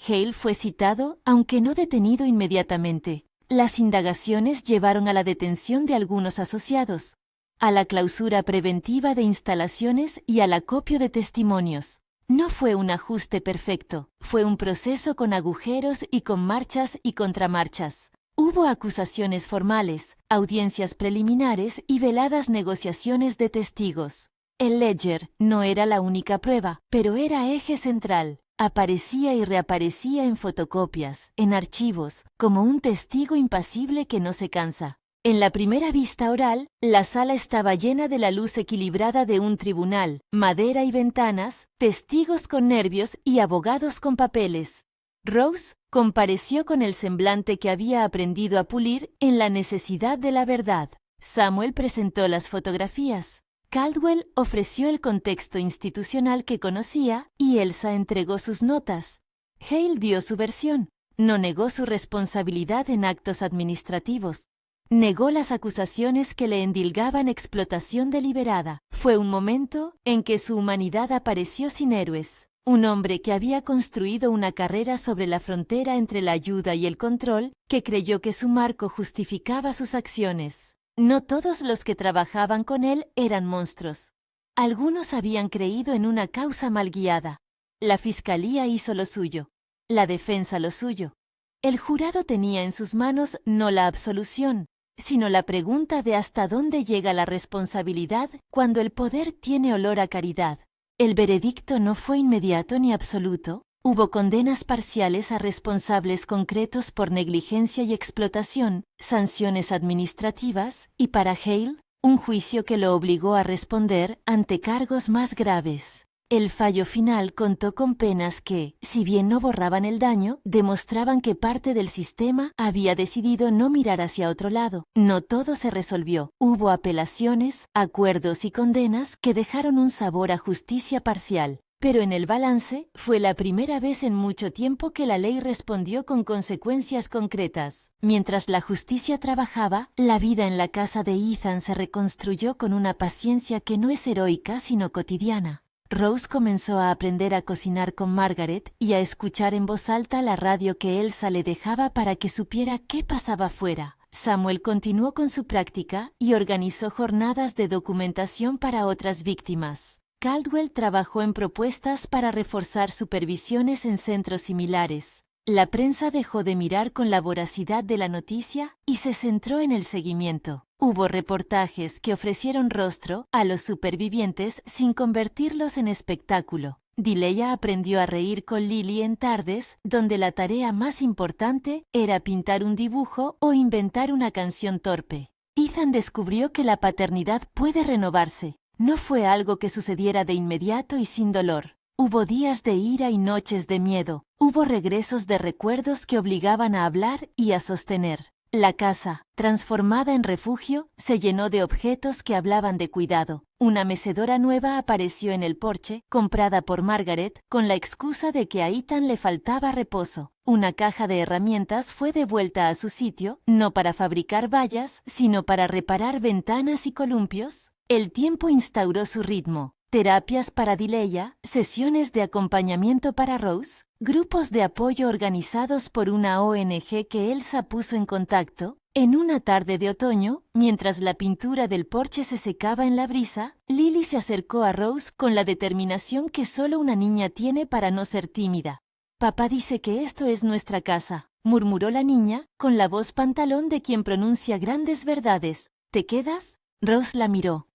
[SPEAKER 1] Hale fue citado, aunque no detenido inmediatamente. Las indagaciones llevaron a la detención de algunos asociados, a la clausura preventiva de instalaciones y al acopio de testimonios. No fue un ajuste perfecto, fue un proceso con agujeros y con marchas y contramarchas. Hubo acusaciones formales, audiencias preliminares y veladas negociaciones de testigos. El ledger no era la única prueba, pero era eje central. Aparecía y reaparecía en fotocopias, en archivos, como un testigo impasible que no se cansa. En la primera vista oral, la sala estaba llena de la luz equilibrada de un tribunal, madera y ventanas, testigos con nervios y abogados con papeles. Rose compareció con el semblante que había aprendido a pulir en la necesidad de la verdad. Samuel presentó las fotografías. Caldwell ofreció el contexto institucional que conocía y Elsa entregó sus notas. Hale dio su versión. No negó su responsabilidad en actos administrativos. Negó las acusaciones que le endilgaban explotación deliberada. Fue un momento en que su humanidad apareció sin héroes. Un hombre que había construido una carrera sobre la frontera entre la ayuda y el control, que creyó que su marco justificaba sus acciones. No todos los que trabajaban con él eran monstruos. Algunos habían creído en una causa mal guiada. La fiscalía hizo lo suyo, la defensa lo suyo. El jurado tenía en sus manos no la absolución, sino la pregunta de hasta dónde llega la responsabilidad cuando el poder tiene olor a caridad. El veredicto no fue inmediato ni absoluto. Hubo condenas parciales a responsables concretos por negligencia y explotación, sanciones administrativas, y para Hale, un juicio que lo obligó a responder ante cargos más graves. El fallo final contó con penas que, si bien no borraban el daño, demostraban que parte del sistema había decidido no mirar hacia otro lado. No todo se resolvió. Hubo apelaciones, acuerdos y condenas que dejaron un sabor a justicia parcial. Pero en el balance, fue la primera vez en mucho tiempo que la ley respondió con consecuencias concretas. Mientras la justicia trabajaba, la vida en la casa de Ethan se reconstruyó con una paciencia que no es heroica sino cotidiana. Rose comenzó a aprender a cocinar con Margaret y a escuchar en voz alta la radio que Elsa le dejaba para que supiera qué pasaba fuera. Samuel continuó con su práctica y organizó jornadas de documentación para otras víctimas. Caldwell trabajó en propuestas para reforzar supervisiones en centros similares. La prensa dejó de mirar con la voracidad de la noticia y se centró en el seguimiento. Hubo reportajes que ofrecieron rostro a los supervivientes sin convertirlos en espectáculo. Dileya aprendió a reír con Lily en tardes donde la tarea más importante era pintar un dibujo o inventar una canción torpe. Ethan descubrió que la paternidad puede renovarse. No fue algo que sucediera de inmediato y sin dolor. Hubo días de ira y noches de miedo. Hubo regresos de recuerdos que obligaban a hablar y a sostener. La casa, transformada en refugio, se llenó de objetos que hablaban de cuidado. Una mecedora nueva apareció en el porche, comprada por Margaret, con la excusa de que a Ethan le faltaba reposo. Una caja de herramientas fue devuelta a su sitio, no para fabricar vallas, sino para reparar ventanas y columpios. El tiempo instauró su ritmo. Terapias para Dileya, sesiones de acompañamiento para Rose, grupos de apoyo organizados por una ONG que Elsa puso en contacto. En una tarde de otoño, mientras la pintura del porche se secaba en la brisa, Lily se acercó a Rose con la determinación que solo una niña tiene para no ser tímida. «Papá dice que esto es nuestra casa», murmuró la niña, con la voz pantalón de quien pronuncia grandes verdades. «¿Te quedas?» Rose la miró.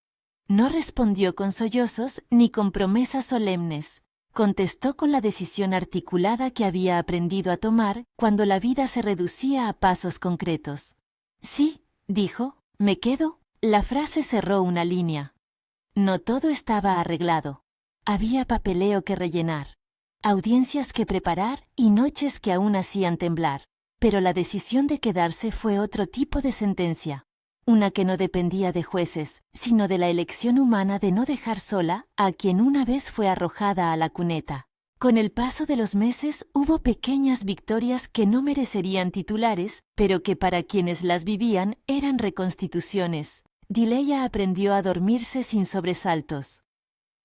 [SPEAKER 1] No respondió con sollozos ni con promesas solemnes. Contestó con la decisión articulada que había aprendido a tomar cuando la vida se reducía a pasos concretos. «Sí», dijo, «me quedo». La frase cerró una línea. No todo estaba arreglado. Había papeleo que rellenar, audiencias que preparar y noches que aún hacían temblar. Pero la decisión de quedarse fue otro tipo de sentencia. Una que no dependía de jueces, sino de la elección humana de no dejar sola a quien una vez fue arrojada a la cuneta. Con el paso de los meses hubo pequeñas victorias que no merecerían titulares, pero que para quienes las vivían eran reconstituciones. Dileya aprendió a dormirse sin sobresaltos.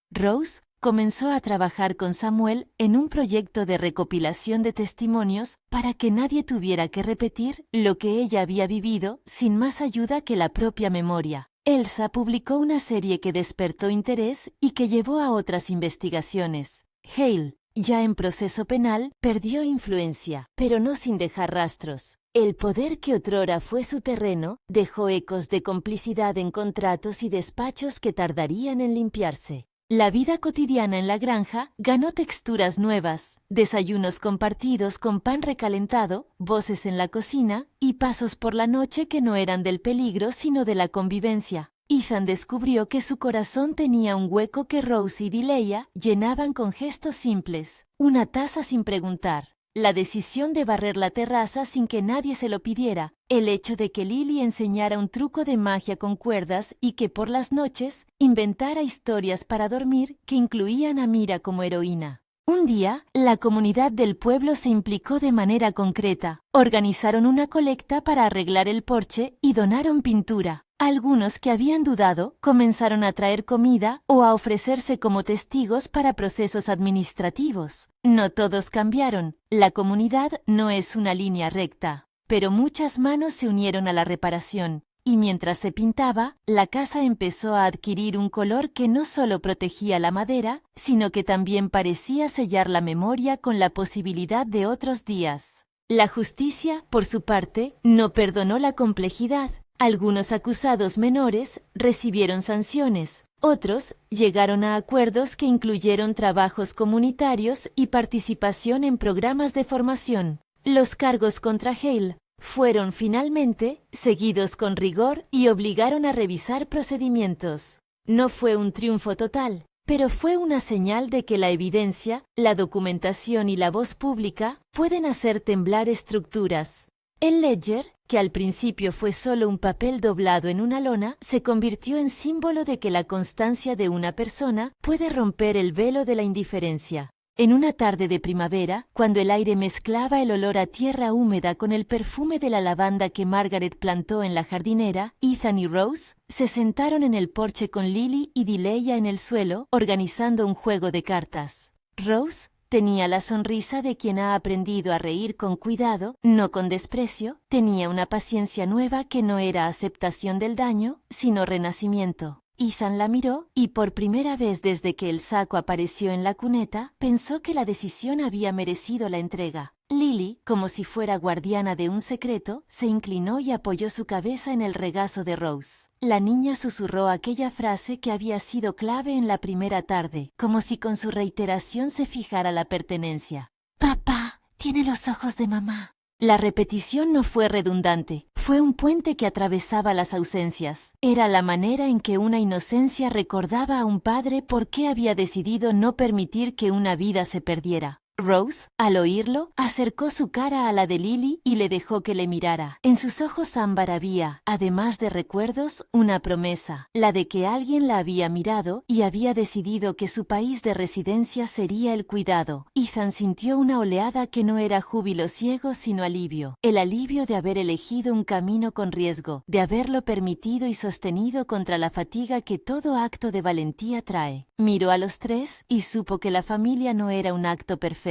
[SPEAKER 1] Rose comenzó a trabajar con Samuel en un proyecto de recopilación de testimonios para que nadie tuviera que repetir lo que ella había vivido sin más ayuda que la propia memoria. Elsa publicó una serie que despertó interés y que llevó a otras investigaciones. Hale, ya en proceso penal, perdió influencia, pero no sin dejar rastros. El poder que otrora fue su terreno dejó ecos de complicidad en contratos y despachos que tardarían en limpiarse. La vida cotidiana en la granja ganó texturas nuevas, desayunos compartidos con pan recalentado, voces en la cocina y pasos por la noche que no eran del peligro sino de la convivencia. Ethan descubrió que su corazón tenía un hueco que Rose y Delia llenaban con gestos simples, una taza sin preguntar, la decisión de barrer la terraza sin que nadie se lo pidiera, el hecho de que Lily enseñara un truco de magia con cuerdas y que por las noches inventara historias para dormir que incluían a Mira como heroína. Un día, la comunidad del pueblo se implicó de manera concreta. Organizaron una colecta para arreglar el porche y donaron pintura. Algunos que habían dudado comenzaron a traer comida o a ofrecerse como testigos para procesos administrativos. No todos cambiaron. La comunidad no es una línea recta, pero muchas manos se unieron a la reparación. Y mientras se pintaba, la casa empezó a adquirir un color que no solo protegía la madera, sino que también parecía sellar la memoria con la posibilidad de otros días. La justicia, por su parte, no perdonó la complejidad. Algunos acusados menores recibieron sanciones, otros llegaron a acuerdos que incluyeron trabajos comunitarios y participación en programas de formación. Los cargos contra Hale fueron finalmente seguidos con rigor y obligaron a revisar procedimientos. No fue un triunfo total, pero fue una señal de que la evidencia, la documentación y la voz pública pueden hacer temblar estructuras. El ledger, que al principio fue solo un papel doblado en una lona, se convirtió en símbolo de que la constancia de una persona puede romper el velo de la indiferencia. En una tarde de primavera, cuando el aire mezclaba el olor a tierra húmeda con el perfume de la lavanda que Margaret plantó en la jardinera, Ethan y Rose se sentaron en el porche con Lily y Delia en el suelo, organizando un juego de cartas. Rose tenía la sonrisa de quien ha aprendido a reír con cuidado, no con desprecio, tenía una paciencia nueva que no era aceptación del daño, sino renacimiento. Ethan la miró y por primera vez desde que el saco apareció en la cuneta, pensó que la decisión había merecido la entrega. Lily, como si fuera guardiana de un secreto, se inclinó y apoyó su cabeza en el regazo de Rose. La niña susurró aquella frase que había sido clave en la primera tarde, como si con su reiteración se fijara la pertenencia. «Papá, tiene los ojos de mamá». La repetición no fue redundante, fue un puente que atravesaba las ausencias. Era la manera en que una inocencia recordaba a un padre por qué había decidido no permitir que una vida se perdiera. Rose, al oírlo, acercó su cara a la de Lily y le dejó que le mirara. En sus ojos ámbar había, además de recuerdos, una promesa, la de que alguien la había mirado y había decidido que su país de residencia sería el cuidado. Ethan sintió una oleada que no era júbilo ciego sino alivio. El alivio de haber elegido un camino con riesgo, de haberlo permitido y sostenido contra la fatiga que todo acto de valentía trae. Miró a los tres y supo que la familia no era un acto perfecto.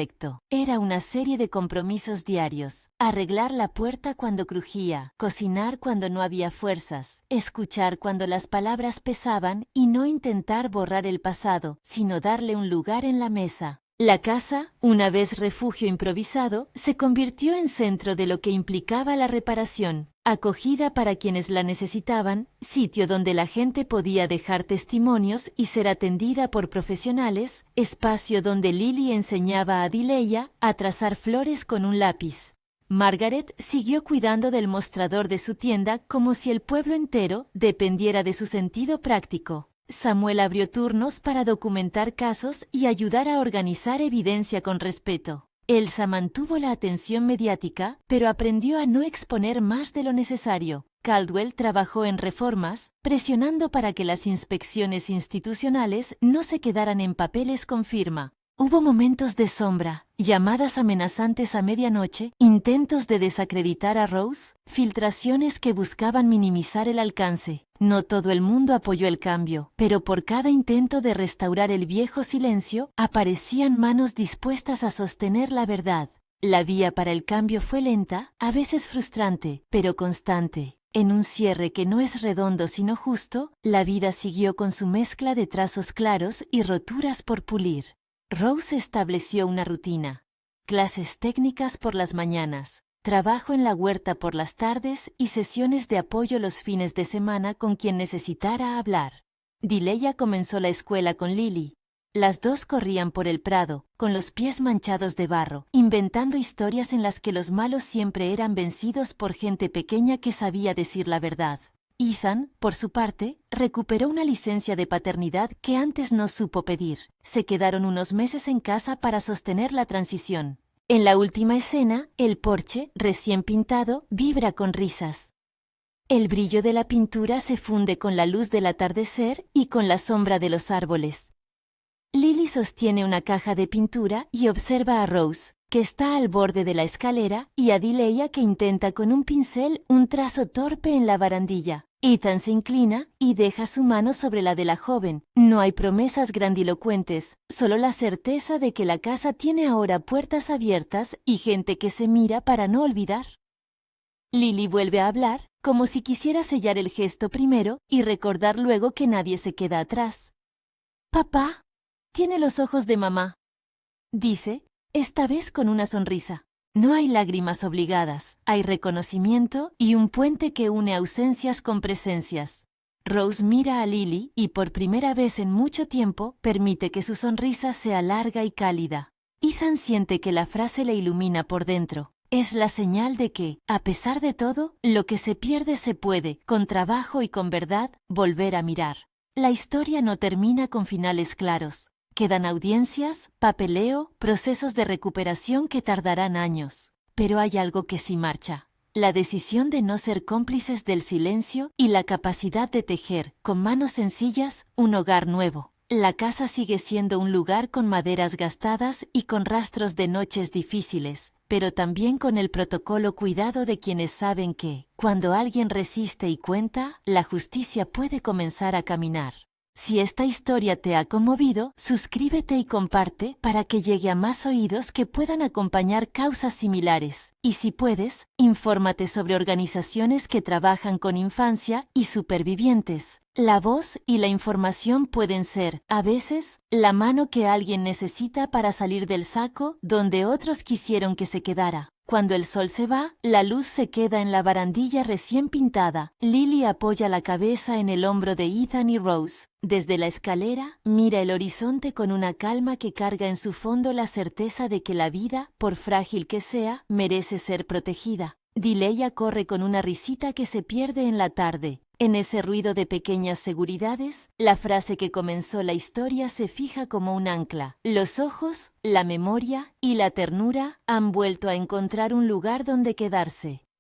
[SPEAKER 1] Era una serie de compromisos diarios. Arreglar la puerta cuando crujía, cocinar cuando no había fuerzas, escuchar cuando las palabras pesaban y no intentar borrar el pasado, sino darle un lugar en la mesa. La casa, una vez refugio improvisado, se convirtió en centro de lo que implicaba la reparación. Acogida para quienes la necesitaban, sitio donde la gente podía dejar testimonios y ser atendida por profesionales, espacio donde Lily enseñaba a Delia a trazar flores con un lápiz. Margaret siguió cuidando del mostrador de su tienda como si el pueblo entero dependiera de su sentido práctico. Samuel abrió turnos para documentar casos y ayudar a organizar evidencia con respeto. Elsa mantuvo la atención mediática, pero aprendió a no exponer más de lo necesario. Caldwell trabajó en reformas, presionando para que las inspecciones institucionales no se quedaran en papeles con firma. Hubo momentos de sombra, llamadas amenazantes a medianoche, intentos de desacreditar a Rose, filtraciones que buscaban minimizar el alcance. No todo el mundo apoyó el cambio, pero por cada intento de restaurar el viejo silencio, aparecían manos dispuestas a sostener la verdad. La vía para el cambio fue lenta, a veces frustrante, pero constante. En un cierre que no es redondo sino justo, la vida siguió con su mezcla de trazos claros y roturas por pulir. Rose estableció una rutina: clases técnicas por las mañanas, trabajo en la huerta por las tardes y sesiones de apoyo los fines de semana con quien necesitara hablar. Dileya comenzó la escuela con Lily. Las dos corrían por el prado, con los pies manchados de barro, inventando historias en las que los malos siempre eran vencidos por gente pequeña que sabía decir la verdad. Ethan, por su parte, recuperó una licencia de paternidad que antes no supo pedir. Se quedaron unos meses en casa para sostener la transición. En la última escena, el porche, recién pintado, vibra con risas. El brillo de la pintura se funde con la luz del atardecer y con la sombra de los árboles. Lily sostiene una caja de pintura y observa a Rose, que está al borde de la escalera, y a Dileya, que intenta con un pincel un trazo torpe en la barandilla. Ethan se inclina y deja su mano sobre la de la joven. No hay promesas grandilocuentes, solo la certeza de que la casa tiene ahora puertas abiertas y gente que se mira para no olvidar. Lily vuelve a hablar, como si quisiera sellar el gesto primero y recordar luego que nadie se queda atrás. «Papá, tiene los ojos de mamá», dice, esta vez con una sonrisa. No hay lágrimas obligadas, hay reconocimiento y un puente que une ausencias con presencias. Rose mira a Lily y por primera vez en mucho tiempo permite que su sonrisa sea larga y cálida. Ethan siente que la frase le ilumina por dentro. Es la señal de que, a pesar de todo, lo que se pierde se puede, con trabajo y con verdad, volver a mirar. La historia no termina con finales claros. Quedan audiencias, papeleo, procesos de recuperación que tardarán años. Pero hay algo que sí marcha: la decisión de no ser cómplices del silencio y la capacidad de tejer, con manos sencillas, un hogar nuevo. La casa sigue siendo un lugar con maderas gastadas y con rastros de noches difíciles, pero también con el protocolo cuidado de quienes saben que, cuando alguien resiste y cuenta, la justicia puede comenzar a caminar. Si esta historia te ha conmovido, suscríbete y comparte para que llegue a más oídos que puedan acompañar causas similares. Y si puedes, infórmate sobre organizaciones que trabajan con infancia y supervivientes. La voz y la información pueden ser, a veces, la mano que alguien necesita para salir del saco donde otros quisieron que se quedara. Cuando el sol se va, la luz se queda en la barandilla recién pintada. Lily apoya la cabeza en el hombro de Ethan y Rose. Desde la escalera, mira el horizonte con una calma que carga en su fondo la certeza de que la vida, por frágil que sea, merece ser protegida. Dileya corre con una risita que se pierde en la tarde. En ese ruido de pequeñas seguridades, la frase que comenzó la historia se fija como un ancla. Los ojos, la memoria y la ternura han vuelto a encontrar un lugar donde quedarse.